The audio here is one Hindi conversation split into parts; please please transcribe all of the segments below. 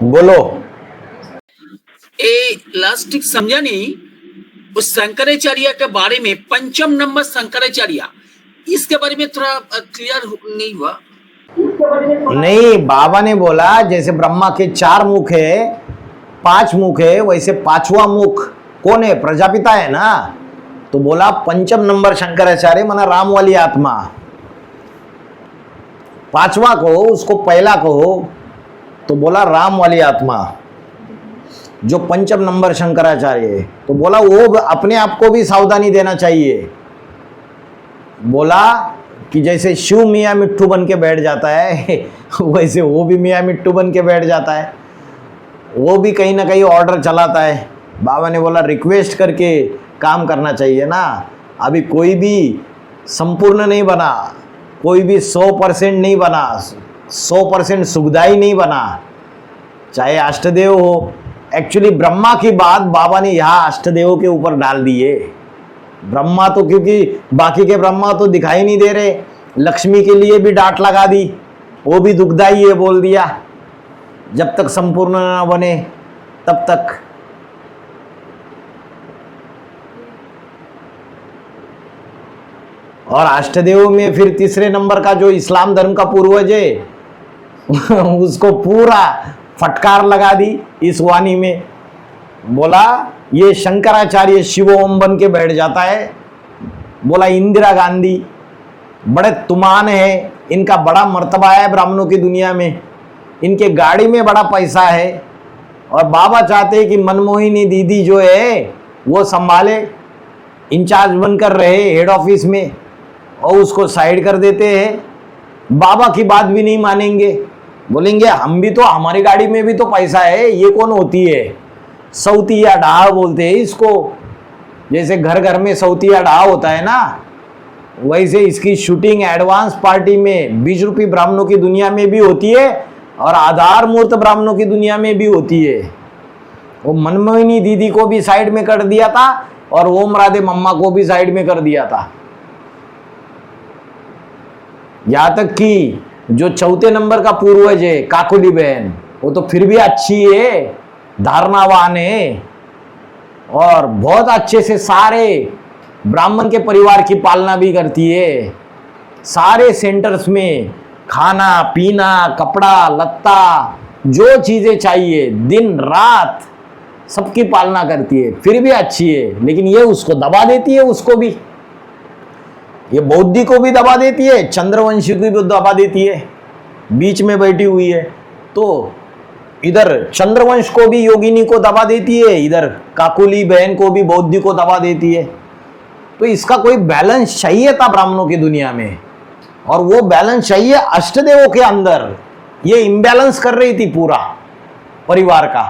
बोलो। ए लास्टिक समझा नहीं उस शंकराचार्य के बारे में, पंचम नंबर शंकराचार्य, इसके बारे में थोड़ा क्लियर नहीं हुआ। नहीं, बाबा ने बोला जैसे ब्रह्मा के 4 मुख है, 5 मुख है, वैसे 5वां मुख कौन है? प्रजापिता है ना। तो बोला पंचम नंबर शंकराचार्य माना राम वाली आत्मा, 5वां को उसको पहला को, तो बोला राम वाली आत्मा जो पंचम नंबर शंकराचार्य है। तो बोला वो अपने आप को भी सावधानी देना चाहिए। बोला कि जैसे शिव मियाँ मिट्ठू बन के बैठ जाता है वैसे वो भी मियाँ मिट्ठू बन के बैठ जाता है, वो भी कहीं ना कहीं ऑर्डर चलाता है। बाबा ने बोला रिक्वेस्ट करके काम करना चाहिए ना। अभी कोई भी संपूर्ण नहीं बना, कोई भी 100% नहीं बना, 100% सुखदाई नहीं बना, चाहे अष्टदेव हो। एक्चुअली ब्रह्मा की बात बाबा ने यहाँ अष्टदेवों के ऊपर डाल दी है। ब्रह्मा तो क्योंकि बाकी के ब्रह्मा तो दिखाई नहीं दे रहे, लक्ष्मी के लिए भी डांट लगा दी, वो भी दुखदाई है बोल दिया, जब तक संपूर्ण न बने तब तक। और अष्टदेव में फिर तीसरे नंबर का जो इस्लाम धर्म का पूर्वज है उसको पूरा फटकार लगा दी इस वाणी में। बोला ये शंकराचार्य शिव ओम बन के बैठ जाता है। बोला इंदिरा गांधी बड़े तुमान है, इनका बड़ा मर्तबा है ब्राह्मणों की दुनिया में, इनके गाड़ी में बड़ा पैसा है, और बाबा चाहते हैं कि मनमोहिनी दीदी जो है वो संभाले, इंचार्ज बनकर रहे हेड ऑफिस में, और उसको साइड कर देते हैं। बाबा की बात भी नहीं मानेंगे, बोलेंगे हम भी तो, हमारी गाड़ी में भी तो पैसा है, ये कौन होती है? सौतिया डाह बोलते हैं इसको। जैसे घर घर में सौतिया डाह होता है ना, वैसे इसकी शूटिंग एडवांस पार्टी में 20 रुपये ब्राह्मणों की दुनिया में भी होती है और आधार मूर्त ब्राह्मणों की दुनिया में भी होती है। वो मनमोहिनी दीदी को भी साइड में कर दिया था और ओम राधे मम्मा को भी साइड में कर दिया था। यहाँ तक कि जो 4थे नंबर का पूर्वज है काकुली बहन, वो तो फिर भी अच्छी है, धारणावान है, और बहुत अच्छे से सारे ब्राह्मण के परिवार की पालना भी करती है। सारे सेंटर्स में खाना पीना कपड़ा लत्ता जो चीज़ें चाहिए दिन रात सबकी पालना करती है, फिर भी अच्छी है। लेकिन ये उसको दबा देती है, उसको भी, ये बौद्धि को भी दबा देती है, चंद्रवंशी को भी दबा देती है, बीच में बैठी हुई है। तो इधर चंद्रवंश को भी योगिनी को दबा देती है, इधर काकुली बहन को भी बौद्धि को दबा देती है। तो इसका कोई बैलेंस चाहिए था ब्राह्मणों की दुनिया में, और वो बैलेंस चाहिए अष्टदेवों के अंदर। ये इम्बैलेंस कर रही थी पूरा परिवार का।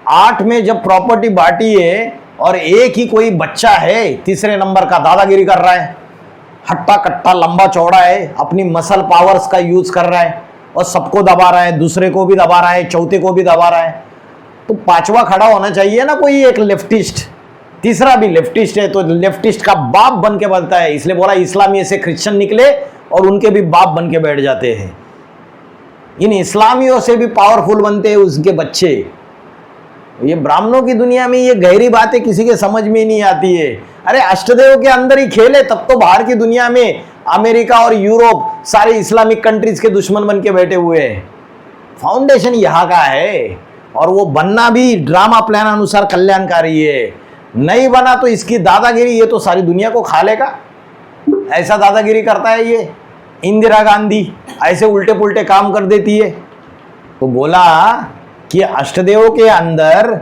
8 में जब प्रॉपर्टी बांटी है और एक ही कोई बच्चा है तीसरे नंबर का, दादागिरी कर रहा है, हट्टा कट्टा लंबा चौड़ा है, अपनी मसल पावर्स का यूज कर रहा है और सबको दबा रहा है, दूसरे को भी दबा रहा है, चौथे को भी दबा रहा है। तो 5वां खड़ा होना चाहिए ना कोई एक लेफ्टिस्ट, तीसरा भी लेफ्टिस्ट है, तो लेफ्टिस्ट का बाप बन के बनता है। इसलिए बोला इस्लामी से क्रिश्चियन निकले और उनके भी बाप बन के बैठ जाते हैं। इन इस्लामियों से भी पावरफुल बनते हैं उसके बच्चे। ये ब्राह्मणों की दुनिया में ये गहरी बातें किसी के समझ में नहीं आती है। अरे अष्टदेव के अंदर ही खेल है, तब तो बाहर की दुनिया में अमेरिका और यूरोप सारे इस्लामिक कंट्रीज के दुश्मन बन के बैठे हुए हैं। फाउंडेशन यहाँ का है, और वो बनना भी ड्रामा प्लान अनुसार कल्याणकारी है। नहीं बना तो इसकी दादागिरी ये तो सारी दुनिया को खा लेगा। ऐसा दादागिरी करता है ये। इंदिरा गांधी ऐसे उल्टे पुल्टे काम कर देती है। तो बोला कि अष्टदेवों के अंदर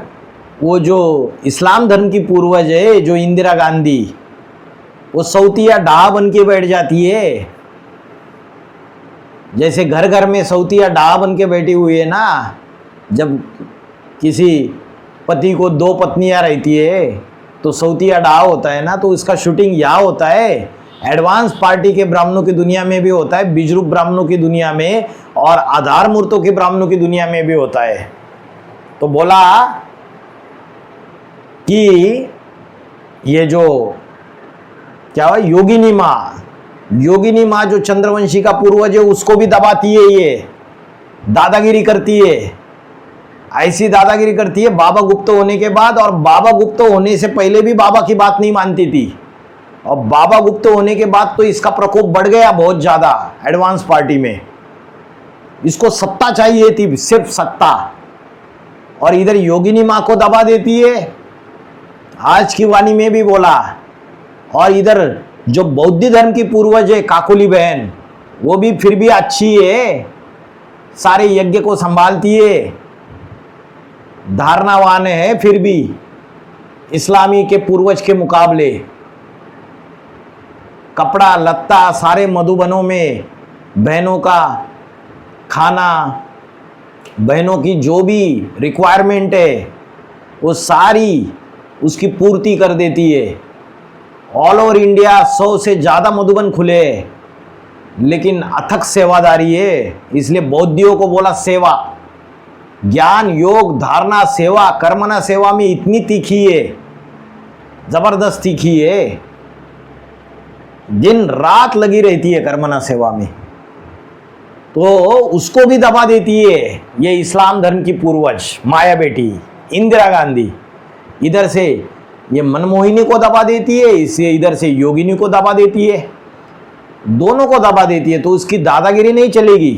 वो जो इस्लाम धर्म की पूर्वज है जो इंदिरा गांधी, वो सौतिया डाह बन के बैठ जाती है। जैसे घर घर में सौतिया डाह बन के बैठी हुई है ना, जब किसी पति को 2 पत्नियां रहती है तो सौतिया डाह होता है ना, तो इसका शूटिंग यहाँ होता है। एडवांस पार्टी के ब्राह्मणों की दुनिया में भी होता है, बीजरूप ब्राह्मणों की दुनिया में और आधार मूर्तों के ब्राह्मणों की दुनिया में भी होता है। तो बोला कि ये जो क्या हुआ, योगिनी माँ योगिनी माँ जो चंद्रवंशी का पूर्वज है उसको भी दबाती है, ये दादागिरी करती है, ऐसी दादागिरी करती है बाबा गुप्त होने के बाद। और बाबा गुप्त होने से पहले भी बाबा की बात नहीं मानती थी, और बाबा गुप्त होने के बाद तो इसका प्रकोप बढ़ गया बहुत ज्यादा एडवांस पार्टी में। इसको सत्ता चाहिए थी, सिर्फ सत्ता, और इधर योगिनी माँ को दबा देती है, आज की वाणी में भी बोला। और इधर जो बौद्ध धर्म की पूर्वज है काकोली बहन, वो भी फिर भी अच्छी है, सारे यज्ञ को संभालती है, धारणावान है फिर भी इस्लामी के पूर्वज के मुकाबले। कपड़ा लत्ता सारे मधुबनों में बहनों का खाना, बहनों की जो भी रिक्वायरमेंट है वो सारी उसकी पूर्ति कर देती है। ऑल ओवर इंडिया 100 से ज़्यादा मधुबन खुले, लेकिन अथक सेवादारी है, इसलिए बौद्धियों को बोला सेवा। ज्ञान योग धारणा सेवा कर्मणा सेवा में इतनी तीखी है, जबरदस्त तीखी है, दिन रात लगी रहती है कर्मणा सेवा में, तो उसको भी दबा देती है ये इस्लाम धर्म की पूर्वज माया बेटी इंदिरा गांधी। इधर से ये मनमोहिनी को दबा देती है, इसे इधर से योगिनी को दबा देती है, दोनों को दबा देती है, तो उसकी दादागिरी नहीं चलेगी।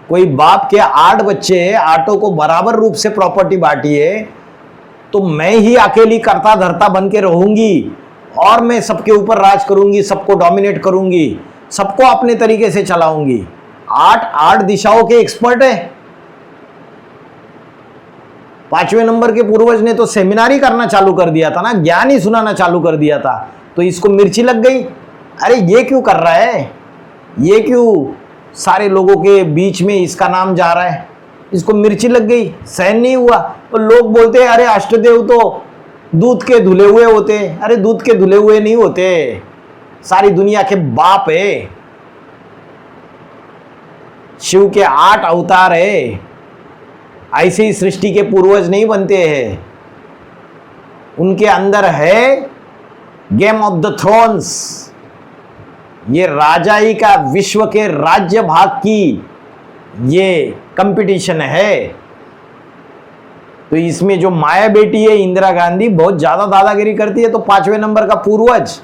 कोई बाप के 8 बच्चे हैं, 8 को बराबर रूप से प्रॉपर्टी बांटी है, तो मैं ही अकेली करता धरता बन के रहूंगी और मैं सबके ऊपर राज करूंगी, सबको डोमिनेट करूंगी, सबको अपने तरीके से चलाऊंगी। 8 दिशाओं के एक्सपर्ट है। 5वें नंबर के पूर्वज ने तो सेमिनार ही करना चालू कर दिया था ना, ज्ञान ही सुनाना चालू कर दिया था, तो इसको मिर्ची लग गई। अरे ये क्यों कर रहा है, ये क्यों सारे लोगों के बीच में इसका नाम जा रहा है, इसको मिर्ची लग गई, सहन नहीं हुआ। तो लोग बोलते हैं अरे अष्टदेव तो दूध के धुले हुए होते, अरे दूध के धुले हुए नहीं होते, सारी दुनिया के बाप है। शिव के 8 अवतार है, ऐसे ही सृष्टि के पूर्वज नहीं बनते हैं, उनके अंदर है गेम ऑफ द थ्रोन्स, ये राजाई का विश्व के राज्य भाग की ये कंपटीशन है। तो इसमें जो माया बेटी है इंदिरा गांधी बहुत ज्यादा दादागिरी करती है, तो 5वें नंबर का पूर्वज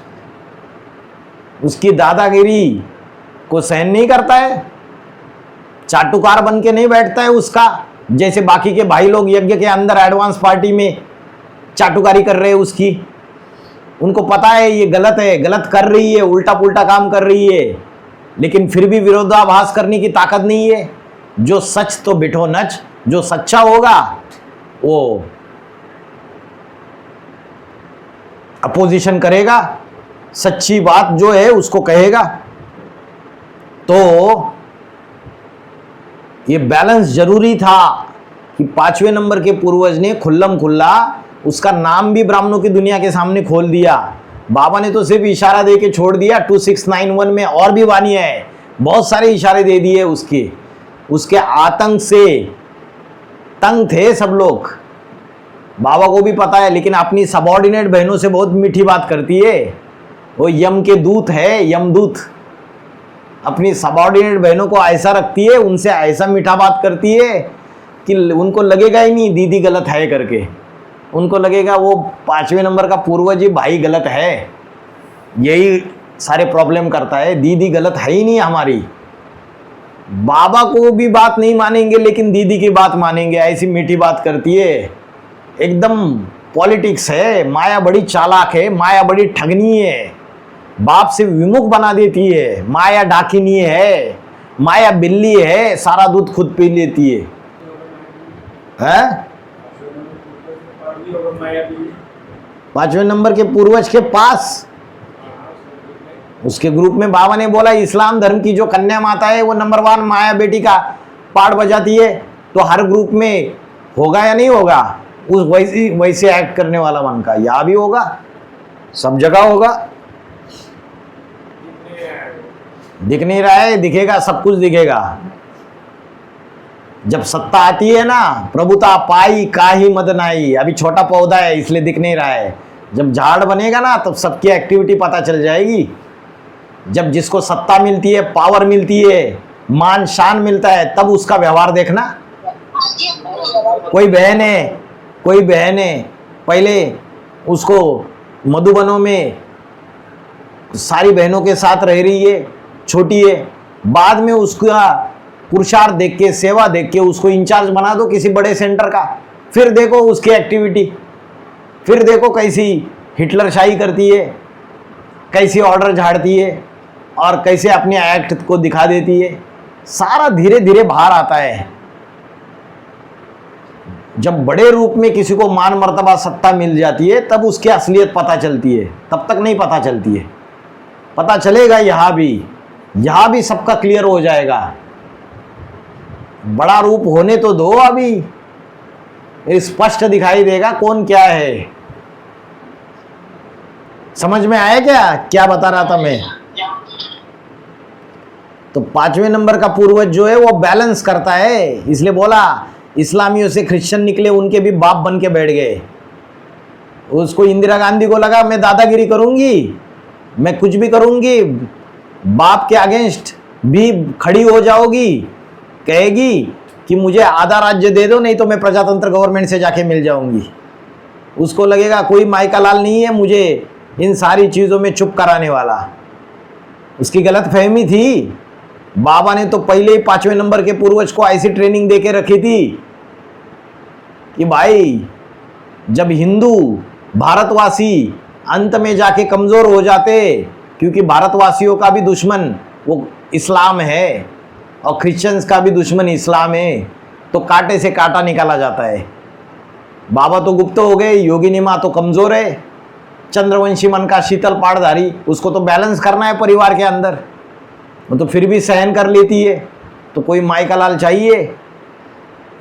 उसकी दादागिरी को सहन नहीं करता है, चाटुकार बन के नहीं बैठता है उसका, जैसे बाकी के भाई लोग यज्ञ के अंदर एडवांस पार्टी में चाटुकारी कर रहे हैं उसकी। उनको पता है ये गलत है, गलत कर रही है, उल्टा पुल्टा काम कर रही है, लेकिन फिर भी विरोधाभास करने की ताकत नहीं है। जो सच तो बिठो नच, जो सच्चा होगा वो अपोजिशन करेगा, सच्ची बात जो है उसको कहेगा। तो ये बैलेंस जरूरी था कि 5वें नंबर के पूर्वज ने खुल्लम खुल्ला उसका नाम भी ब्राह्मणों की दुनिया के सामने खोल दिया। बाबा ने तो सिर्फ इशारा दे के छोड़ दिया, 2691 में और भी वानियां है, बहुत सारे इशारे दे दिए उसके आतंक से तंग थे सब लोग, बाबा को भी पता है, लेकिन अपनी सबऑर्डिनेट बहनों से बहुत मीठी बात करती है। वो यम के दूत है, यमदूत, अपनी सबऑर्डिनेट बहनों को ऐसा रखती है, उनसे ऐसा मीठा बात करती है कि उनको लगेगा ही नहीं दीदी गलत है करके, उनको लगेगा वो 5वें नंबर का पूर्वज ही भाई गलत है, यही सारे प्रॉब्लम करता है, दीदी गलत है ही नहीं हमारी। बाबा को भी बात नहीं मानेंगे लेकिन दीदी की बात मानेंगे, ऐसी मीठी बात करती है, एकदम पॉलिटिक्स है। माया बड़ी चालाक है, माया बड़ी ठगनी है, बाप से विमुख बना देती है, माया डाकिनी है, माया बिल्ली है, सारा दूध खुद पी लेती है, हैं? 5वें नंबर के पूर्वज के पास उसके ग्रुप में बाबा ने बोला इस्लाम धर्म की जो कन्या माता है वो नंबर 1 माया बेटी का पार्ट बजाती है, तो हर ग्रुप में होगा या नहीं होगा उस वैसे एक्ट करने वाला मन का, या भी होगा, सब जगह होगा। दिख नहीं रहा है, दिखेगा, सब कुछ दिखेगा। जब सत्ता आती है ना, प्रभुता पाई काहि मद नाई, अभी छोटा पौधा है इसलिए दिख नहीं रहा है, जब झाड़ बनेगा ना तब सबकी एक्टिविटी पता चल जाएगी। जब जिसको सत्ता मिलती है, पावर मिलती है, मान शान मिलता है, तब उसका व्यवहार देखना। कोई बहन है पहले उसको मधुबनों में सारी बहनों के साथ रह रही है, छोटी है, बाद में उसका पुरुषार्थ देख के, सेवा देख के उसको इंचार्ज बना दो किसी बड़े सेंटर का, फिर देखो उसकी एक्टिविटी, फिर देखो कैसी हिटलरशाही करती है, कैसी ऑर्डर झाड़ती है और कैसे अपने एक्ट को दिखा देती है। सारा धीरे धीरे बाहर आता है। जब बड़े रूप में किसी को मान मर्तबा सत्ता मिल जाती है तब उसकी असलियत पता चलती है, तब तक नहीं पता चलती है। पता चलेगा यहाँ भी सबका क्लियर हो जाएगा। बड़ा रूप होने तो दो, अभी स्पष्ट दिखाई देगा कौन क्या है। समझ में आया क्या बता रहा था मैं? तो 5वें नंबर का पूर्वज जो है वो बैलेंस करता है, इसलिए बोला इस्लामियों से क्रिश्चियन निकले, उनके भी बाप बन के बैठ गए। उसको इंदिरा गांधी को लगा मैं दादागिरी करूंगी, मैं कुछ भी करूंगी, बाप के अगेंस्ट भी खड़ी हो जाओगी, कहेगी कि मुझे आधा राज्य दे दो, नहीं तो मैं प्रजातंत्र गवर्नमेंट से जाके मिल जाऊंगी। उसको लगेगा कोई माइका लाल नहीं है मुझे इन सारी चीज़ों में चुप कराने वाला। उसकी गलत फहमी थी। बाबा ने तो पहले ही 5वें नंबर के पूर्वज को ऐसी ट्रेनिंग दे के रखी थी कि भाई जब हिंदू भारतवासी अंत में जाके कमज़ोर हो जाते, क्योंकि भारतवासियों का भी दुश्मन वो इस्लाम है और क्रिश्चियंस का भी दुश्मन इस्लाम है, तो कांटे से कांटा निकाला जाता है। बाबा तो गुप्त हो गए, योगिनी माँ तो कमज़ोर है, चंद्रवंशी मन का शीतल पाड़धारी, उसको तो बैलेंस करना है परिवार के अंदर, वो तो फिर भी सहन कर लेती है। तो कोई माइका लाल चाहिए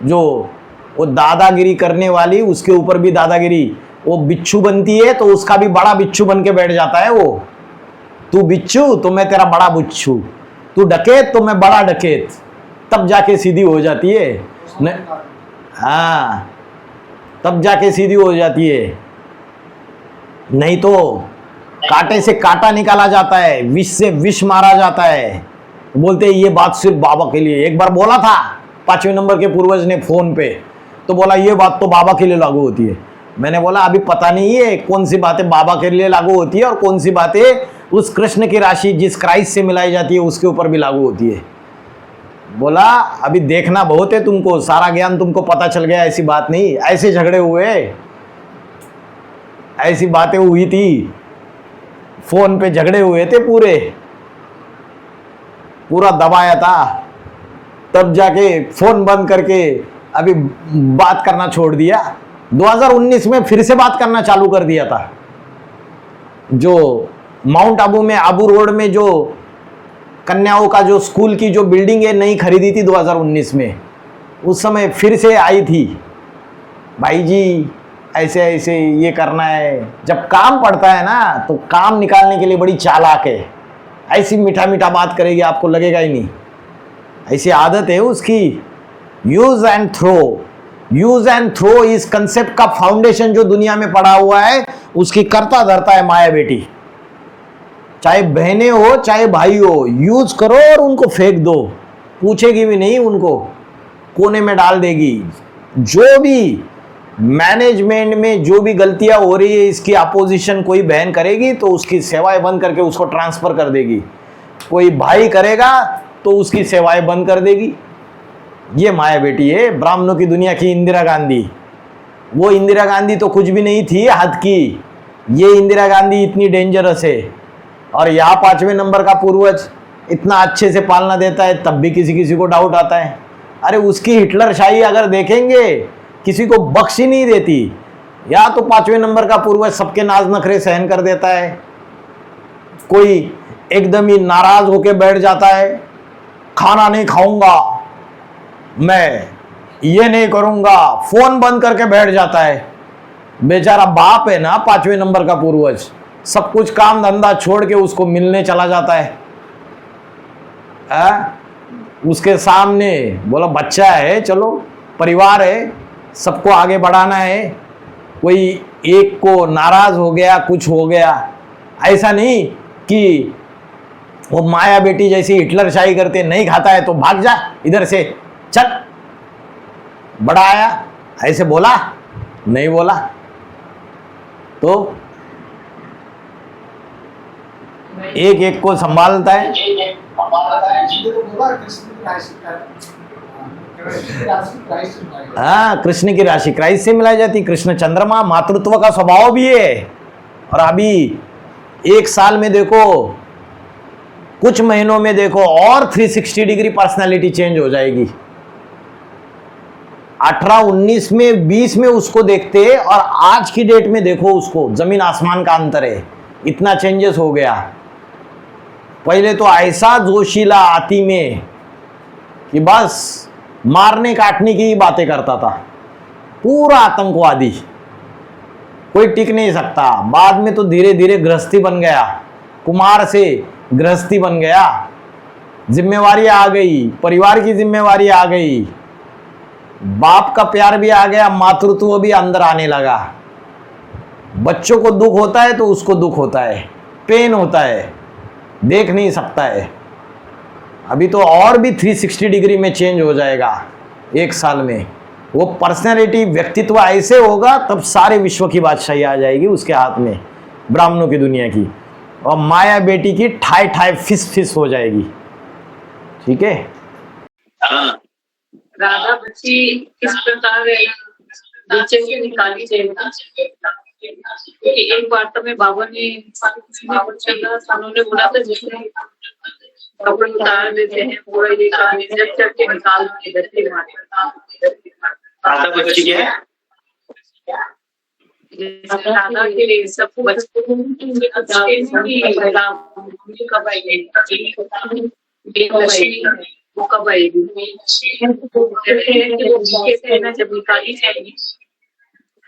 जो वो दादागिरी करने वाली, उसके ऊपर भी दादागिरी, वो बिच्छू बनती है तो उसका भी बड़ा बिच्छू बन के बैठ जाता है। वो तू बिच्छू तो मैं तेरा बड़ा बिच्छू, तू डकैत तो मैं बड़ा डकैत, तब जाके सीधी हो जाती है। हाँ, तब जाके सीधी हो जाती है, नहीं तो कांटे से कांटा निकाला जाता है, विष से विष मारा जाता है। बोलते हैं ये बात सिर्फ बाबा के लिए। एक बार बोला था 5वें नंबर के पूर्वज ने फोन पे, तो बोला ये बात तो बाबा के लिए लागू होती है। मैंने बोला अभी पता नहीं है कौन सी बातें बाबा के लिए लागू होती है और कौन सी बातें उस कृष्ण की राशि जिस क्राइस्ट से मिलाई जाती है उसके ऊपर भी लागू होती है। बोला अभी देखना बहुत है तुमको, सारा ज्ञान तुमको पता चल गया, ऐसी बात नहीं। ऐसे झगड़े हुए, ऐसी बातें हुई थी, फोन पे झगड़े हुए थे, पूरा दबाया था, तब जाके फोन बंद करके अभी बात करना छोड़ दिया। 2019 में फिर से बात करना चालू कर दिया था। जो माउंट आबू में, आबू रोड में जो कन्याओं का जो स्कूल की जो बिल्डिंग है नई खरीदी थी 2019 में, उस समय फिर से आई थी, भाई जी ऐसे ऐसे ये करना है। जब काम पड़ता है ना तो काम निकालने के लिए बड़ी चालाक है, ऐसी मीठा मीठा बात करेगी आपको लगेगा ही नहीं, ऐसी आदत है उसकी। यूज एंड थ्रो इस कंसेप्ट का फाउंडेशन जो दुनिया में पड़ा हुआ है उसकी करता धरता है माया बेटी। चाहे बहनें हो चाहे भाई हो, यूज करो और उनको फेंक दो, पूछेगी भी नहीं, उनको कोने में डाल देगी। जो भी मैनेजमेंट में जो भी गलतियां हो रही है इसकी अपोजिशन कोई बहन करेगी तो उसकी सेवाएं बंद करके उसको ट्रांसफर कर देगी, कोई भाई करेगा तो उसकी सेवाएं बंद कर देगी। ये माया बेटी है ब्राह्मणों की दुनिया की इंदिरा गांधी। वो इंदिरा गांधी तो कुछ भी नहीं थी हद की, ये इंदिरा गांधी इतनी डेंजरस है। और यहाँ 5वें नंबर का पूर्वज इतना अच्छे से पालना देता है तब भी किसी किसी को डाउट आता है। अरे उसकी हिटलरशाही अगर देखेंगे किसी को बख्श ही नहीं देती। या तो 5वें नंबर का पूर्वज सबके नाज नखरे सहन कर देता है, कोई एकदम ही नाराज होके बैठ जाता है, खाना नहीं खाऊंगा, मैं ये नहीं करूंगा, फोन बंद करके बैठ जाता है। बेचारा बाप है ना 5वें नंबर का पूर्वज, सब कुछ काम धंधा छोड़ के उसको मिलने चला जाता है। उसके सामने बोला बच्चा है, चलो परिवार है, सबको आगे बढ़ाना है, कोई एक को नाराज हो गया कुछ हो गया, ऐसा नहीं कि वो माया बेटी जैसी हिटलर शाही करते, नहीं खाता है तो भाग जा इधर से, चल। बड़ा आया, ऐसे बोला? नहीं बोला। तो एक एक को संभालता है। हाँ, कृष्ण की राशि क्राइस्ट से मिलाई जाती। कृष्ण चंद्रमा, मातृत्व का स्वभाव भी है। और अभी एक साल में देखो, कुछ महीनों में देखो और 360 डिग्री पर्सनालिटी चेंज हो जाएगी। 18, 19 में, 20 में उसको देखते और आज की डेट में देखो उसको, जमीन आसमान का अंतर है। इतना चेंजेस हो गया। पहले तो ऐसा जोशीला आती में कि बस मारने काटने की ही बातें करता था, पूरा आतंकवादी, कोई टिक नहीं सकता। बाद में तो धीरे धीरे गृहस्थी बन गया, कुमार से गृहस्थी बन गया, जिम्मेवारी आ गई, परिवार की जिम्मेवारी आ गई, बाप का प्यार भी आ गया, मातृत्व भी अंदर आने लगा। बच्चों को दुख होता है तो उसको दुख होता है, पेन होता है, देख नहीं सकता है। अभी तो और भी 360 डिग्री में चेंज हो जाएगा एक साल में। वो पर्सनैलिटी, व्यक्तित्व ऐसे होगा तब सारे विश्व की बादशाही आ जाएगी उसके हाथ में, ब्राह्मणों की दुनिया की। और माया बेटी की ठाई ठाई फिस फिस हो जाएगी। ठीक है। हाँ, राधा बच्ची किस प्रकार नीचे से निकाली जाएगी? क्योंकि एक वार्ता में बाबा ने उन्होंने बोला था जिसमें कपड़े उतार देते हैं, पूरा ये जब करके निकाल के धरती मारे। राधा बच्ची क्या है? राधा के लिए सब बच्चों कब आएगी, वो कब आएगी? जब निकाली जाएगी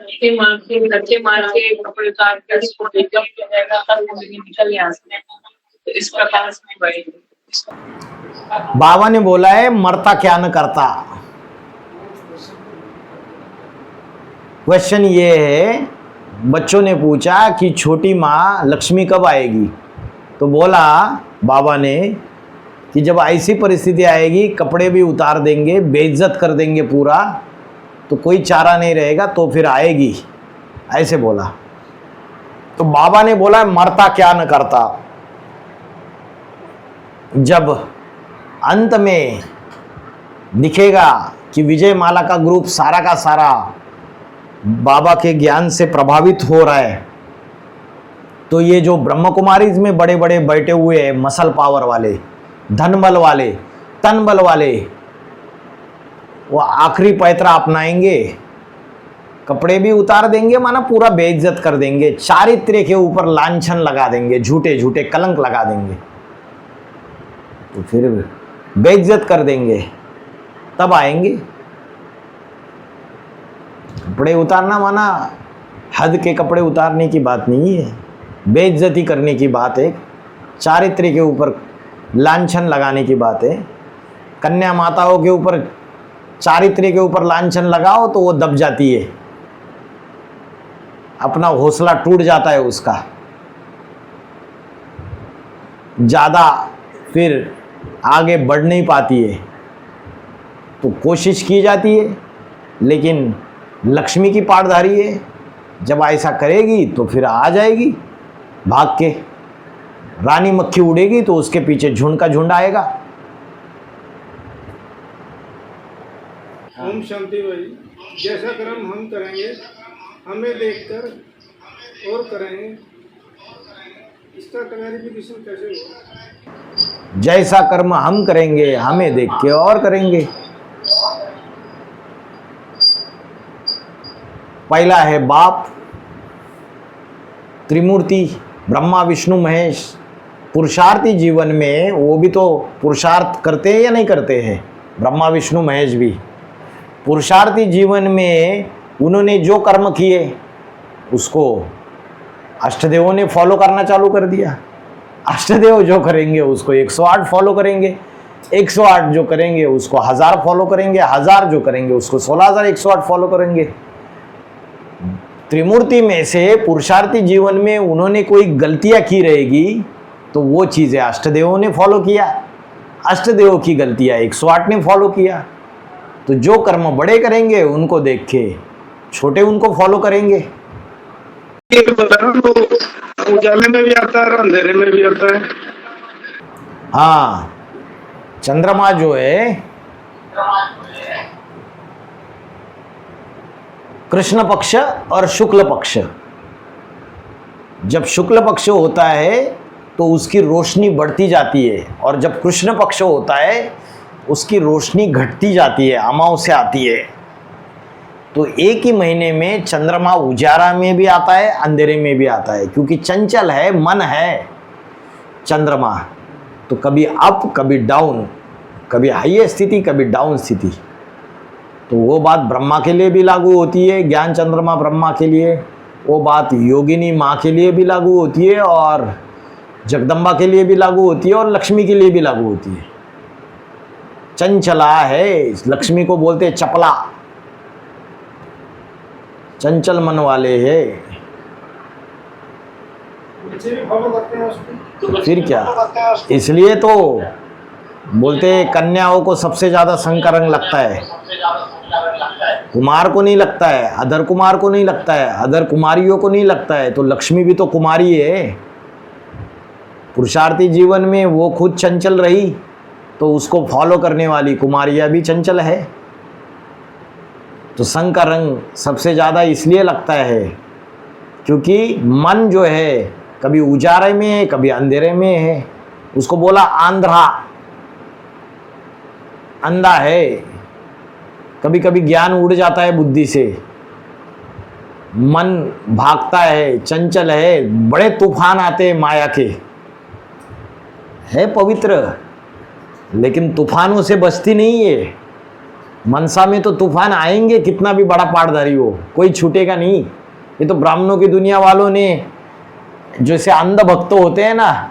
लड़के मार के कपड़े उतार कर उसको निकल जाएगा, तब वो निकल यहाँ से। तो इस प्रकार से बढ़ेगी। बाबा ने बोला है मरता क्या न करता। क्वेश्चन ये है, बच्चों ने पूछा कि छोटी माँ लक्ष्मी कब आएगी? तो बोला बाबा ने कि जब ऐसी परिस्थिति आएगी, कपड़े भी उतार देंगे, बेइज्जत कर देंगे पूरा, तो कोई चारा नहीं रहेगा, तो फिर आएगी, ऐसे बोला। तो बाबा ने बोला मरता क्या न करता। जब अंत में दिखेगा कि विजय माला का ग्रुप सारा का सारा बाबा के ज्ञान से प्रभावित हो रहा है, तो ये जो ब्रह्म कुमारीज में बड़े बड़े बैठे हुए हैं, मसल पावर वाले, धन बल वाले, तन बल वाले, वो आखिरी पैतरा अपनाएंगे, कपड़े भी उतार देंगे, माना पूरा बेइज्जत कर देंगे, चारित्र्य के ऊपर लांछन लगा देंगे, झूठे झूठे कलंक लगा देंगे, तो फिर बेइज्जत कर देंगे, तब आएंगे। कपड़े उतारना माना हद के कपड़े उतारने की बात नहीं है, बेइज्जती करने की बात है, चारित्र्य के ऊपर लांछन लगाने की बात है। कन्या माताओं के ऊपर, चारित्र्य के ऊपर लांछन लगाओ तो वो दब जाती है, अपना हौसला टूट जाता है उसका, ज़्यादा फिर आगे बढ़ नहीं पाती है। तो कोशिश की जाती है, लेकिन लक्ष्मी की पाठधारी है, जब ऐसा करेगी तो फिर आ जाएगी भाग के। रानी मक्खी उड़ेगी तो उसके पीछे झुंड का झुंड आएगा। ओम शांति भाई, जैसा कर्म हम करेंगे हमें देखकर और करेंगे, इसका क्लैरिफिकेशन कैसे होगा? जैसा कर्म हम करेंगे हमें देख के और करेंगे। पहला है बाप, त्रिमूर्ति ब्रह्मा विष्णु महेश। पुरुषार्थी जीवन में वो भी तो पुरुषार्थ करते हैं या नहीं करते हैं? ब्रह्मा विष्णु महेश भी पुरुषार्थी जीवन में उन्होंने जो कर्म किए उसको अष्टदेवों ने फॉलो करना चालू कर दिया। अष्टदेव जो करेंगे उसको 108 फॉलो करेंगे, 108 जो करेंगे उसको 1000 फॉलो करेंगे, 1000 जो करेंगे उसको 16108 फॉलो करेंगे। त्रिमूर्ति में से पुरुषार्थी जीवन में उन्होंने कोई गलतियां की रहेगी तो वो चीज़ें अष्टदेवों ने फॉलो किया, अष्टदेवों की गलतियाँ 108 ने फॉलो किया। तो जो कर्म बड़े करेंगे उनको देख के छोटे उनको फॉलो करेंगे। ये बता रहा हूँ, तो उजाले में भी आता है और अंधेरे में भी आता है। हाँ, चंद्रमा जो है कृष्ण पक्ष और शुक्ल पक्ष, जब शुक्ल पक्ष होता है तो उसकी रोशनी बढ़ती जाती है, और जब कृष्ण पक्ष होता है उसकी रोशनी घटती जाती है, अमावस्या आती है। तो एक ही महीने में चंद्रमा उजाला में भी आता है, अंधेरे में भी आता है, क्योंकि चंचल है, मन है चंद्रमा। तो कभी अप कभी डाउन, कभी हाई स्थिति कभी डाउन स्थिति। तो वो बात ब्रह्मा के लिए भी लागू होती है, ज्ञान चंद्रमा ब्रह्मा के लिए, वो बात योगिनी माँ के लिए भी लागू होती है, और जगदम्बा के लिए भी लागू होती है, और लक्ष्मी के लिए भी लागू होती है। चंचला है, लक्ष्मी को बोलते हैं चपला, चंचल मन वाले है। बच्चे भी फॉलो करते हैं उसको। फिर क्या, इसलिए तो बोलते हैं कन्याओं को सबसे ज्यादा शंकर रंग लगता है, कुमार को नहीं लगता है, अधर कुमार को नहीं लगता है, अधर कुमारियों को नहीं लगता है। तो लक्ष्मी भी तो कुमारी है। पुरुषार्थी जीवन में वो खुद चंचल रही, तो उसको फॉलो करने वाली कुमारियाँ भी चंचल है। तो शंकर रंग सबसे ज़्यादा इसलिए लगता है क्योंकि मन जो है कभी उजारे में है कभी अंधेरे में है। उसको बोला आंध्रा, अंधा है, कभी कभी ज्ञान उड़ जाता है बुद्धि से, मन भागता है, चंचल है, बड़े तूफान आते हैं माया के, है पवित्र लेकिन तूफानों से बचती नहीं है। मनसा में तो तूफान आएंगे, कितना भी बड़ा पाठधारी हो, कोई छूटेगा नहीं। ये तो ब्राह्मणों की दुनिया वालों ने, जैसे अंध भक्त होते हैं ना,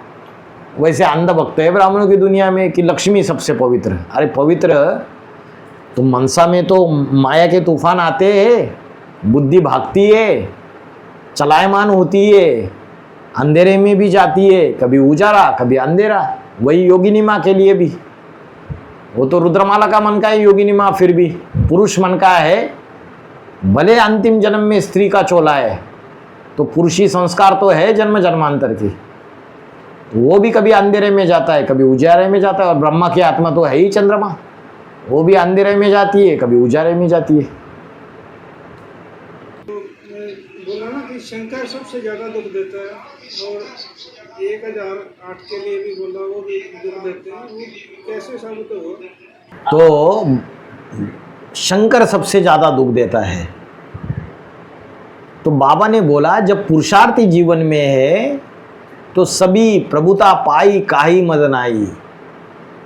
वैसे अंध भक्त है ब्राह्मणों की दुनिया में कि लक्ष्मी सबसे पवित्र। अरे पवित्र तो मनसा में तो माया के तूफान आते हैं, बुद्धि भागती है, चलायमान होती है, अंधेरे में भी जाती है, कभी उजाला कभी अंधेरा। वही योगिनी माँ के लिए भी, वो तो रुद्रमाला का मन का है योगिनी माँ, फिर भी पुरुष मन का है, भले अंतिम जन्म में स्त्री का चोला है, तो पुरुषी संस्कार तो है जन्म जन्मांतर की। तो वो भी कभी अंधेरे में जाता है कभी उजारे में जाता है, और ब्रह्मा की आत्मा तो है ही चंद्रमा, वो भी अंधेरे में जाती है कभी उजारे में जाती है। बोला ना कि शंकर सबसे ज्यादा दुख देता है, और 1008 के लिए भी बोला वो भी दुख देते हैं। वो कैसे साबित हो? तो शंकर सबसे ज्यादा दुख देता है। तो बाबा ने बोला जब पुरुषार्थी जीवन में है तो सभी प्रभुता पाई काई मदन आई,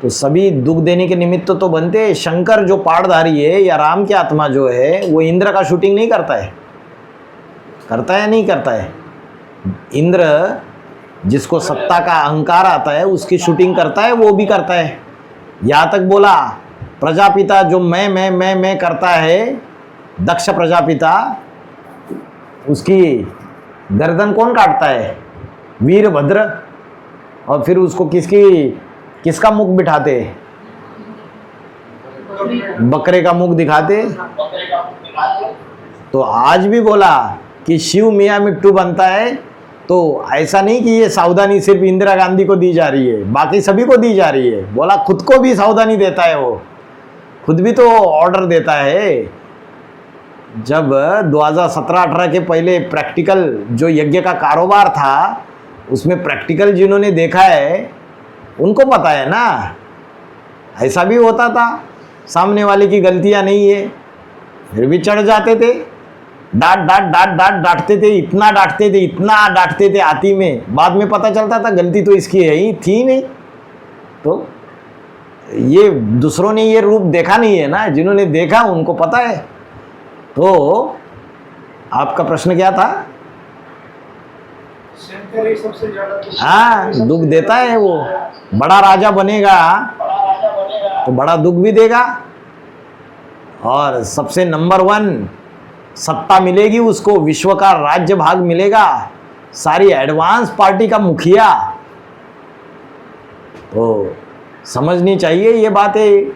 तो सभी दुख देने के निमित्त तो बनते हैं। शंकर जो पाठधारी है या राम की आत्मा जो है वो इंद्र का शूटिंग नहीं करता है, करता है नहीं करता है। इंद्र जिसको सत्ता का अहंकार आता है उसकी शूटिंग करता है, वो भी करता है। यहाँ तक बोला प्रजापिता जो मैं करता है, दक्ष प्रजापिता, उसकी गर्दन कौन काटता है? वीरभद्र। और फिर उसको किसका मुख बिठाते? बकरे का मुख दिखाते। तो आज भी बोला कि शिव मियाँ मिट्टू बनता है, तो ऐसा नहीं कि ये सावधानी सिर्फ इंदिरा गांधी को दी जा रही है, बाकी सभी को दी जा रही है। बोला खुद को भी सावधानी देता है, वो खुद भी तो ऑर्डर देता है। जब 2017-18 के पहले प्रैक्टिकल जो यज्ञ का कारोबार था, उसमें प्रैक्टिकल जिन्होंने देखा है उनको पता है ना, ऐसा भी होता था। सामने वाले की गलतियां नहीं है फिर भी चढ़ जाते थे, डांटते थे, इतना डांटते थे आती में। बाद में पता चलता था गलती तो इसकी है ही थी नहीं। तो ये दूसरों ने ये रूप देखा नहीं है ना, जिन्होंने देखा उनको पता है। तो आपका प्रश्न क्या था? शंकर ही सबसे ज्यादा हाँ, दुख देता है। वो बड़ा राजा बनेगा तो बड़ा दुख भी देगा, और सबसे नंबर 1 सत्ता मिलेगी उसको, विश्व का राज्य भाग मिलेगा, सारी एडवांस पार्टी का मुखिया, तो समझनी चाहिए ये बातें।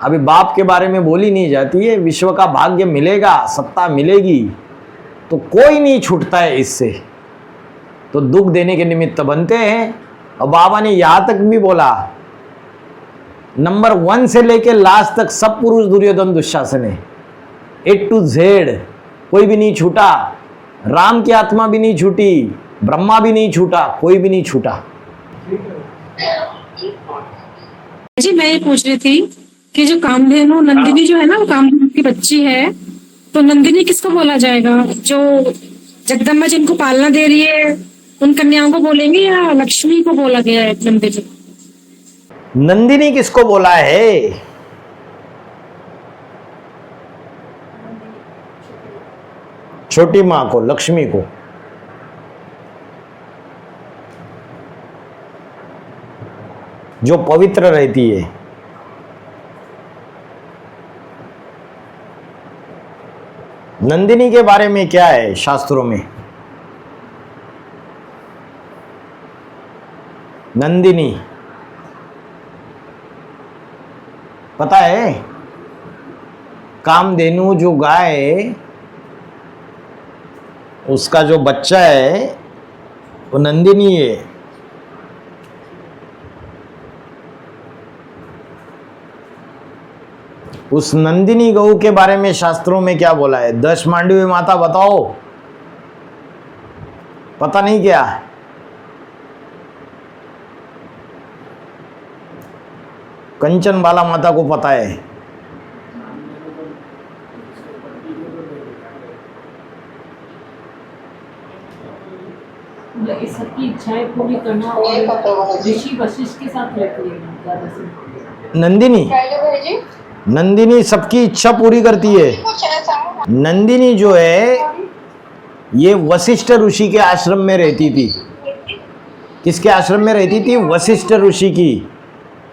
अभी बाप के बारे में बोली नहीं जाती है। विश्व का भाग्य मिलेगा, सत्ता मिलेगी तो कोई नहीं छूटता है इससे, तो दुख देने के निमित्त बनते हैं। और बाबा ने यहाँ तक भी बोला, नंबर 1 से लेके लास्ट तक सब पुरुष दुर्योधन दुशासन है, A to Z कोई भी नहीं छूटा। राम की आत्मा भी नहीं छूटी, ब्रह्मा भी नहीं छूटा, कोई भी नहीं छूटा। जी मैं ये पूछ रही थी कि जो कामधेनु नंदिनी जो है ना, वो कामधेनु की बच्ची है, तो नंदिनी किसको बोला जाएगा? जो जगदम्बा जिनको पालना दे रही है उन कन्याओं को बोलेंगे, या लक्ष्मी को बोला गया है नंदिनी? नंदिनी किसको बोला है? छोटी मां को, लक्ष्मी को। जो पवित्र रहती है। नंदिनी के बारे में क्या है शास्त्रों में? नंदिनी पता है? कामधेनु जो गाय है, उसका जो बच्चा है वो नंदिनी है। उस नंदिनी गऊ के बारे में शास्त्रों में क्या बोला है? 10 मांडवी माता बताओ, पता नहीं क्या? कंचन बाला माता को पता है। सबकी इच्छाएं पूरी करना और ऋषि वशिष्ठ के साथ रहती है ज्यादा से। नंदिनी सबकी इच्छा पूरी करती है। नंदिनी जो है ये वशिष्ठ ऋषि के आश्रम में रहती थी। किसके आश्रम में रहती थी? वशिष्ठ ऋषि की।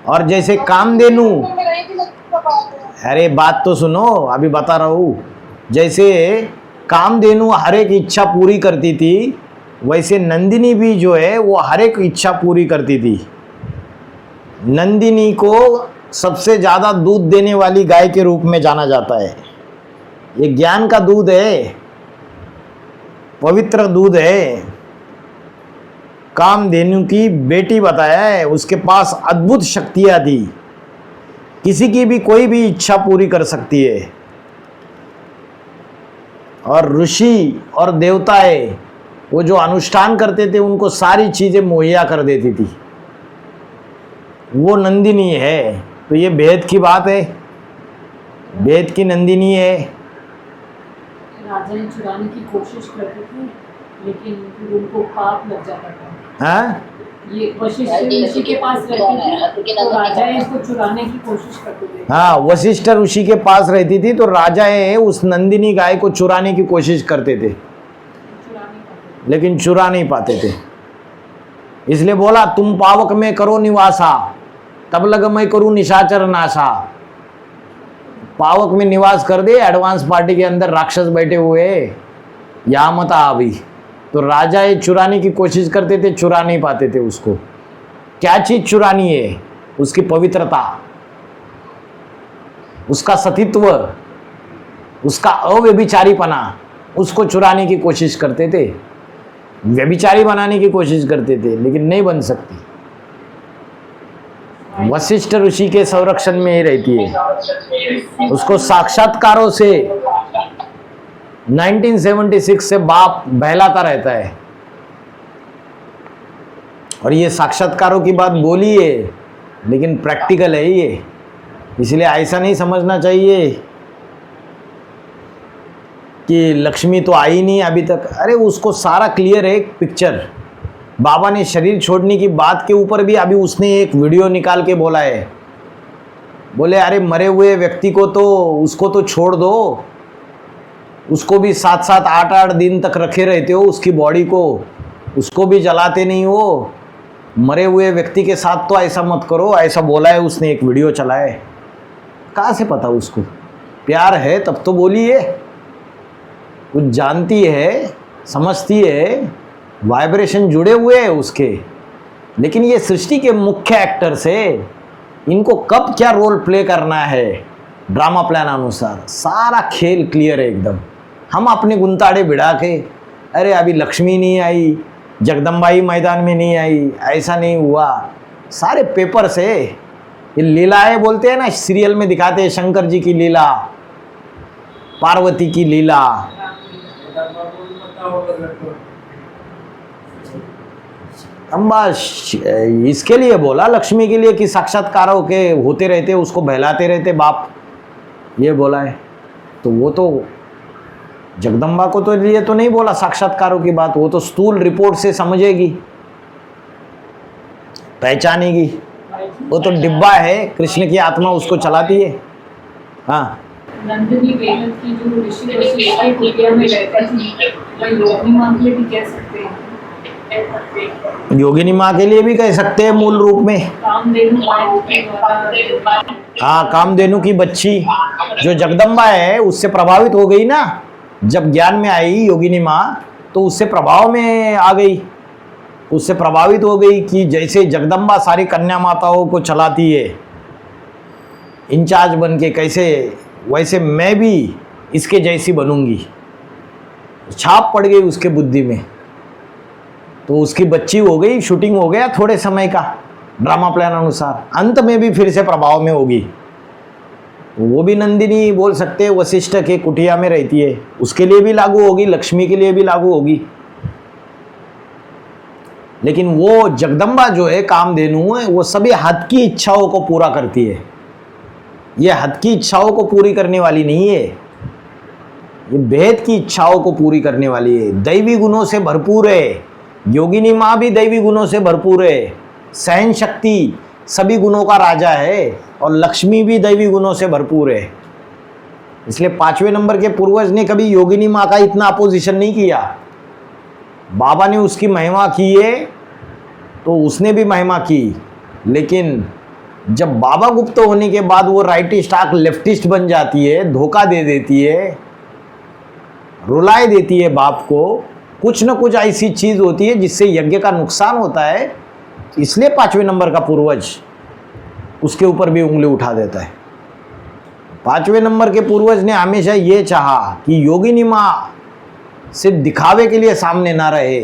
और जैसे कामधेनु, अरे बात तो सुनो, अभी बता रहा हूँ। जैसे कामधेनु हर एक इच्छा पूरी करती थी, वैसे नंदिनी भी जो है वो हर एक इच्छा पूरी करती थी। नंदिनी को सबसे ज़्यादा दूध देने वाली गाय के रूप में जाना जाता है। ये ज्ञान का दूध है, पवित्र दूध है। कामधेनु की बेटी बताया है, उसके पास अद्भुत शक्तियाँ थी, किसी की भी कोई भी इच्छा पूरी कर सकती है। और ऋषि और देवताएं वो जो अनुष्ठान करते थे उनको सारी चीज़ें मुहैया कर देती थी। वो नंदिनी है। तो ये भेद की बात है, भेद की नंदिनी है। राजा ने चुराने की कोशिश करते थे, लेकिन फिर उनको पाप लग जाता था। हाँ, ये वशिष्ठ ऋषि के पास रहती थी, तो राजा इसको चुराने की कोशिश करते थे। हाँ, वशिष्ठ ऋषि के पास रहती थी तो राजाएं उस नंदिनी गाय को चुराने की कोशिश करते थे, लेकिन चुरा नहीं पाते थे। इसलिए बोला, तुम पावक में करो निवासा, तब लग मैं करूं निशाचर नाशा। पावक में निवास कर दे, एडवांस पार्टी के अंदर राक्षस बैठे हुए, यहाँ मत आ अभी। तो राजा ये चुराने की कोशिश करते थे, चुरा नहीं पाते थे उसको। क्या चीज चुरानी है? उसकी पवित्रता, उसका सतीत्व, उसका अव्यभिचारीपना, उसको चुराने की कोशिश करते थे, व्यभिचारी बनाने की कोशिश करते थे, लेकिन नहीं बन सकती। वशिष्ठ ऋषि के संरक्षण में ही रहती है। उसको साक्षात्कारों से 1976 से बाप बहलाता रहता है। और ये साक्षात्कारों की बात बोली है, लेकिन प्रैक्टिकल है ये। इसलिए ऐसा नहीं समझना चाहिए कि लक्ष्मी तो आई नहीं अभी तक। अरे उसको सारा क्लियर है एक पिक्चर। बाबा ने शरीर छोड़ने की बात के ऊपर भी अभी उसने एक वीडियो निकाल के बोला है। बोले अरे मरे हुए व्यक्ति को तो उसको तो छोड़ दो, उसको भी 7-7 8-8 दिन तक रखे रहते हो उसकी बॉडी को, उसको भी जलाते नहीं हो। मरे हुए व्यक्ति के साथ तो ऐसा मत करो, ऐसा बोला है उसने, एक वीडियो चला है। कहाँ से पता उसको? प्यार है तब तो बोलिए। कुछ जानती है, समझती है, वाइब्रेशन जुड़े हुए हैं उसके, लेकिन ये सृष्टि के मुख्य एक्टर्स है, इनको कब क्या रोल प्ले करना है ड्रामा प्लान अनुसार सारा खेल क्लियर है एकदम। हम अपने गुंताड़े बिड़ा के अरे अभी लक्ष्मी नहीं आई, जगदम्बाई मैदान में नहीं आई, ऐसा नहीं हुआ, सारे पेपर से ये लीलाएं बोलते हैं ना, सीरियल में दिखाते हैं शंकर जी की लीला, पार्वती की लीला। हम बस इसके लिए बोला लक्ष्मी के लिए कि साक्षात्कारों के होते रहते, उसको बहलाते रहते बाप, ये बोला है। तो वो तो जगदम्बा को तो ये तो नहीं बोला साक्षात्कारों की बात, वो तो स्थूल रिपोर्ट से समझेगी, पहचानेगी। वो तो डिब्बा है, कृष्ण की आत्मा उसको चलाती है। हाँ, नंदिनी बेहद की जो ऋषि वशिष्ठ की कुटिया में रहती थी, वह योगिनी माँ के लिए भी कह सकते हैं। योगिनी माँ के लिए भी कह सकते हैं मूल रूप में। कामधेनु माँ के द्वारा, हाँ, कामधेनु की बच्ची जो जगदम्बा है उससे प्रभावित हो गई ना, जब ज्ञान में आई योगिनी माँ तो उससे प्रभाव में आ गई, उससे प्रभावित हो गई कि जैसे जगदम्बा सारी कन्या माताओं को चलाती है इंचार्ज बन के, कैसे वैसे मैं भी इसके जैसी बनूंगी, छाप पड़ गई उसके बुद्धि में। तो उसकी बच्ची हो गई, शूटिंग हो गया थोड़े समय का ड्रामा प्लान अनुसार, अंत में भी फिर से प्रभाव में होगी। वो भी नंदिनी बोल सकते हैं, वशिष्ठ के कुटिया में रहती है, उसके लिए भी लागू होगी, लक्ष्मी के लिए भी लागू होगी। लेकिन वो जगदम्बा जो है कामधेनु है, वो सभी हद की इच्छाओं को पूरा करती है। ये हद की इच्छाओं को पूरी करने वाली नहीं है, ये भेद की इच्छाओं को पूरी करने वाली है। दैवी गुणों से भरपूर है, योगिनी माँ भी दैवी गुणों से भरपूर है, सहन शक्ति सभी गुणों का राजा है, और लक्ष्मी भी दैवी गुणों से भरपूर है। इसलिए 5वें नंबर के पूर्वज ने कभी योगिनी माँ का इतना अपोजिशन नहीं किया। बाबा ने उसकी महिमा की है तो उसने भी महिमा की, लेकिन जब बाबा गुप्त होने के बाद वो राइटिस्ट आक लेफ्टिस्ट बन जाती है, धोखा दे देती है, रुलाए देती है बाप को, कुछ न कुछ ऐसी चीज़ होती है जिससे यज्ञ का नुकसान होता है, इसलिए 5वें नंबर का पूर्वज उसके ऊपर भी उंगली उठा देता है। 5वें नंबर के पूर्वज ने हमेशा ये चाहा कि योगिनी माँ सिर्फ दिखावे के लिए सामने ना रहे,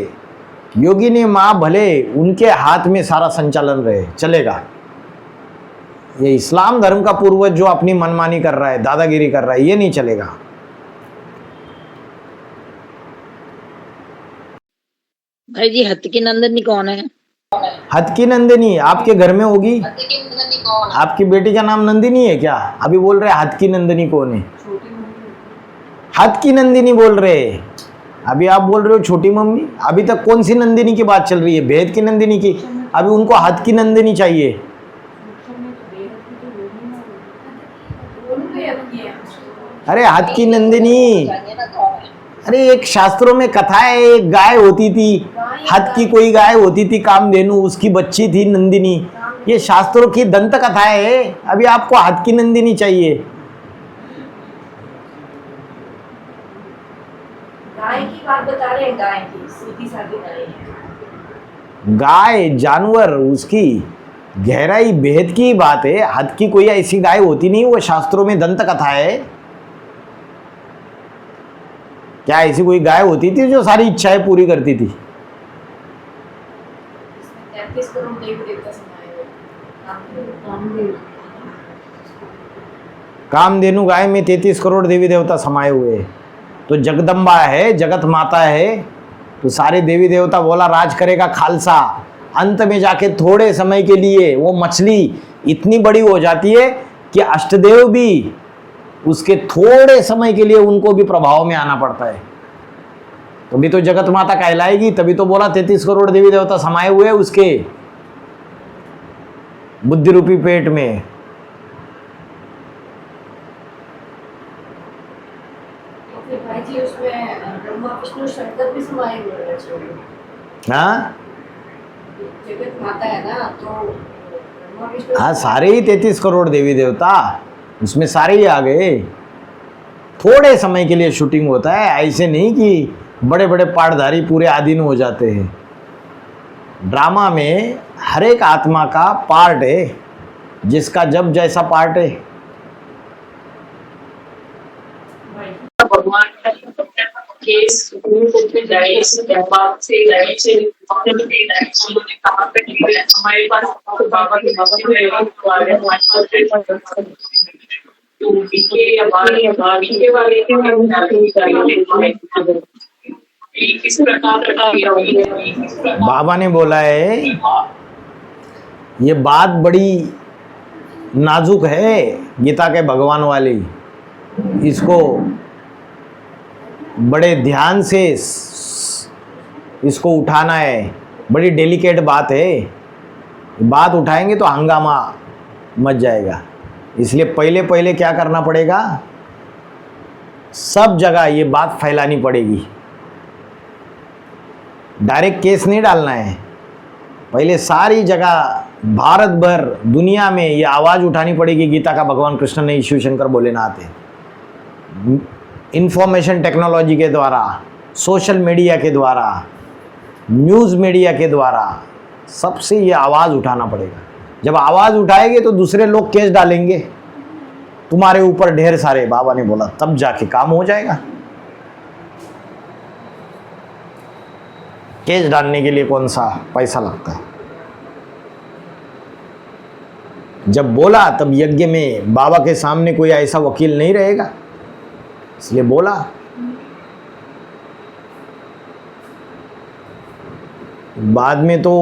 योगिनी माँ भले उनके हाथ में सारा संचालन रहे, चलेगा। ये इस्लाम धर्म का पूर्वज जो अपनी मनमानी कर रहा है, दादागिरी कर रहा है, ये नहीं चलेगा। भाई जी, हत की नंदिनी कौन है? हद की नंदिनी आपके घर में होगी, आपकी बेटी का नाम नंदिनी है क्या? अभी बोल रहे हद की नंदिनी कौन है? हद की नंदिनी बोल रहे, अभी आप बोल रहे हो छोटी मम्मी। अभी तक कौन सी नंदिनी की बात चल रही है? भेद की नंदिनी की। अभी उनको हद की नंदिनी चाहिए। अरे हद की नंदिनी, अरे एक शास्त्रों में कथा है, एक गाय होती थी, हद की कोई गाय होती थी कामधेनु, उसकी बच्ची थी नंदिनी। ये शास्त्रों की दंत कथा है। अभी आपको हद की नंदिनी चाहिए। गाय की बात बता रहे हैं, गाय की सीधी सादी गाय है। गाय जानवर, उसकी गहराई भेद की बात है। हद की कोई ऐसी गाय होती नहीं, वो शास्त्रों में दंत कथा है। क्या ऐसी कोई गाय होती थी जो सारी इच्छाएं पूरी करती थी? 33 करोड़ देवी देवता समाये हुए। कामधेनु गाय में 33 करोड़ देवी देवता समाये हुए। तो जगदम्बा है, जगत माता है, तो सारे देवी देवता बोला राज करेगा खालसा। अंत में जाके थोड़े समय के लिए वो मछली इतनी बड़ी हो जाती है कि अष्टदेव भी उसके थोड़े समय के लिए उनको भी प्रभाव में आना पड़ता है। तभी तो जगत माता कहलाएगी। तभी तो बोला 33 करोड़ देवी देवता समाये हुए उसके बुद्धि रूपी पेट में। तो फिर भाई जी उसमें ब्रह्मा विष्णु शंकर भी समाये हुए हैं। हाँ जगत माता है ना, तो ब्रह्मा विष्णु हाँ, सारे ही 33 करोड़ देवी देवता उसमें सारे ही आ गए। थोड़े समय के लिए शूटिंग होता है, ऐसे नहीं कि बड़े बड़े पाठधारी पूरे आधीन हो जाते हैं। ड्रामा में हर एक आत्मा का पार्ट है, जिसका जब जैसा पार्ट है। भगवान केस से कहा पे हमारे पास बाबा के किस प्रकार बाबा ने बोला है, ये बात बड़ी नाजुक है गीता के भगवान वाली, इसको बड़े ध्यान से इसको उठाना है, बड़ी डेलिकेट बात है। बात उठाएंगे तो हंगामा मच जाएगा, इसलिए पहले पहले क्या करना पड़ेगा, सब जगह ये बात फैलानी पड़ेगी। डायरेक्ट केस नहीं डालना है, पहले सारी जगह भारत भर दुनिया में ये आवाज़ उठानी पड़ेगी। गीता का भगवान कृष्ण ने शिव शंकर भोलेनाथ है, इंफॉर्मेशन टेक्नोलॉजी के द्वारा, सोशल मीडिया के द्वारा, न्यूज़ मीडिया के द्वारा, सबसे ये आवाज़ उठाना पड़ेगा। जब आवाज़ उठाएंगे तो दूसरे लोग केस डालेंगे तुम्हारे ऊपर ढेर सारे, बाबा ने बोला, तब जाके काम हो जाएगा। केस डालने के लिए कौन सा पैसा लगता है? जब बोला तब यज्ञ में बाबा के सामने कोई ऐसा वकील नहीं रहेगा, इसलिए बोला। बाद में तो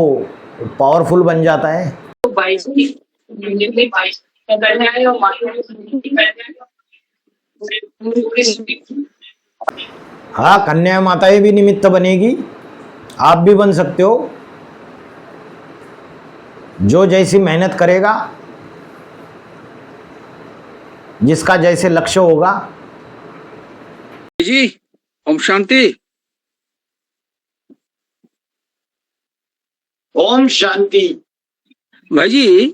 पावरफुल बन जाता है। हाँ, कन्या माताएं भी निमित्त बनेगी, आप भी बन सकते हो। जो जैसी मेहनत करेगा, जिसका जैसे लक्ष्य होगा। जी ओम शांति। ओम शांति। भाई जी,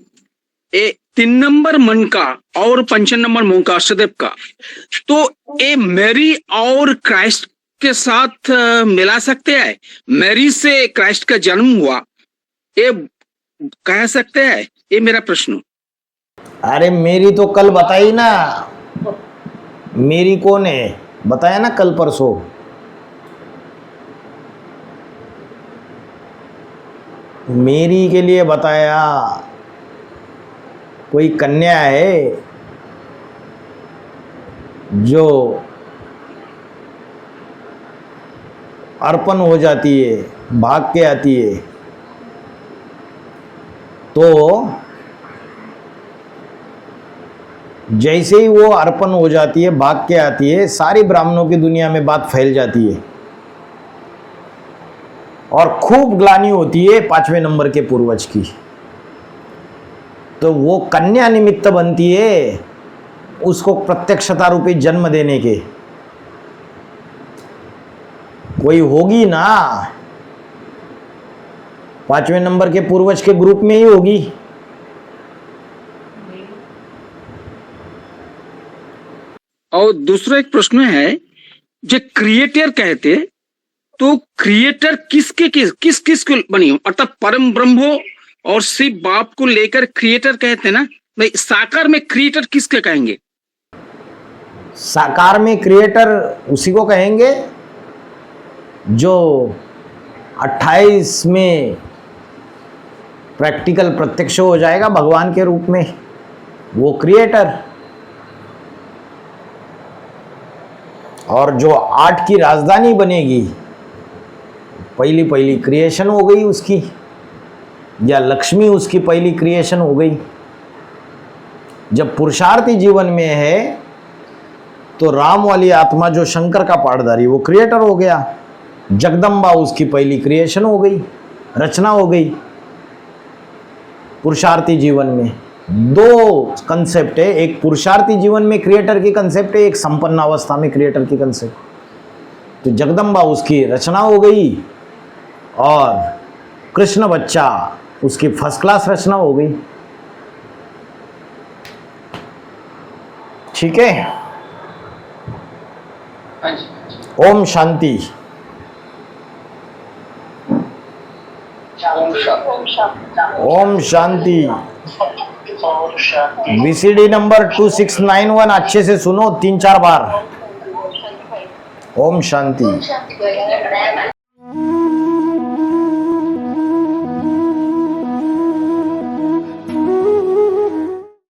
3 नंबर मन का और 5 नंबर मोह का, अष्टदेव का, तो ये मैरी और क्राइस्ट के साथ मिला सकते हैं? मैरी से क्राइस्ट का जन्म हुआ, ये कह सकते हैं? ये मेरा प्रश्न। अरे मेरी तो कल बताई ना, मेरी कौन है बताया ना कल परसों। मेरी के लिए बताया, कोई कन्या है जो अर्पण हो जाती है, भाग के आती है, तो जैसे ही वो अर्पण हो जाती है, भाग के आती है, सारी ब्राह्मणों की दुनिया में बात फैल जाती है और खूब ग्लानि होती है 5वें नंबर के पूर्वज की। तो वो कन्या निमित्त बनती है उसको प्रत्यक्षता रूपी जन्म देने के। कोई होगी ना, 5वें नंबर के पूर्वज के ग्रुप में ही होगी। और दूसरा एक प्रश्न है, जो क्रिएटर कहते, तो क्रिएटर किसके किस को बनी हो, अर्थात परम ब्रह्म हो और शिव बाप को लेकर क्रिएटर कहते ना भाई, साकार में क्रिएटर किसके कहेंगे? साकार में क्रिएटर उसी को कहेंगे जो 28 में प्रैक्टिकल प्रत्यक्ष हो जाएगा भगवान के रूप में, वो क्रिएटर। और जो 8 की राजधानी बनेगी, पहली क्रिएशन हो गई उसकी, या लक्ष्मी उसकी पहली क्रिएशन हो गई। जब पुरुषार्थी जीवन में है तो राम वाली आत्मा जो शंकर का पाठधारी, वो क्रिएटर हो गया। जगदम्बा उसकी पहली क्रिएशन हो गई, रचना हो गई। पुरुषार्थी जीवन में 2 कंसेप्ट है, एक पुरुषार्थी जीवन में क्रिएटर की कंसेप्ट है, एक संपन्न अवस्था में क्रिएटर की कंसेप्ट। तो जगदम्बा उसकी रचना हो गई और कृष्ण बच्चा उसकी फर्स्ट क्लास रचना हो गई। ठीक है, ओम शांति। ओम शांति। बीसीडी नंबर 2691 अच्छे से सुनो 3-4 बार। ओम शांति।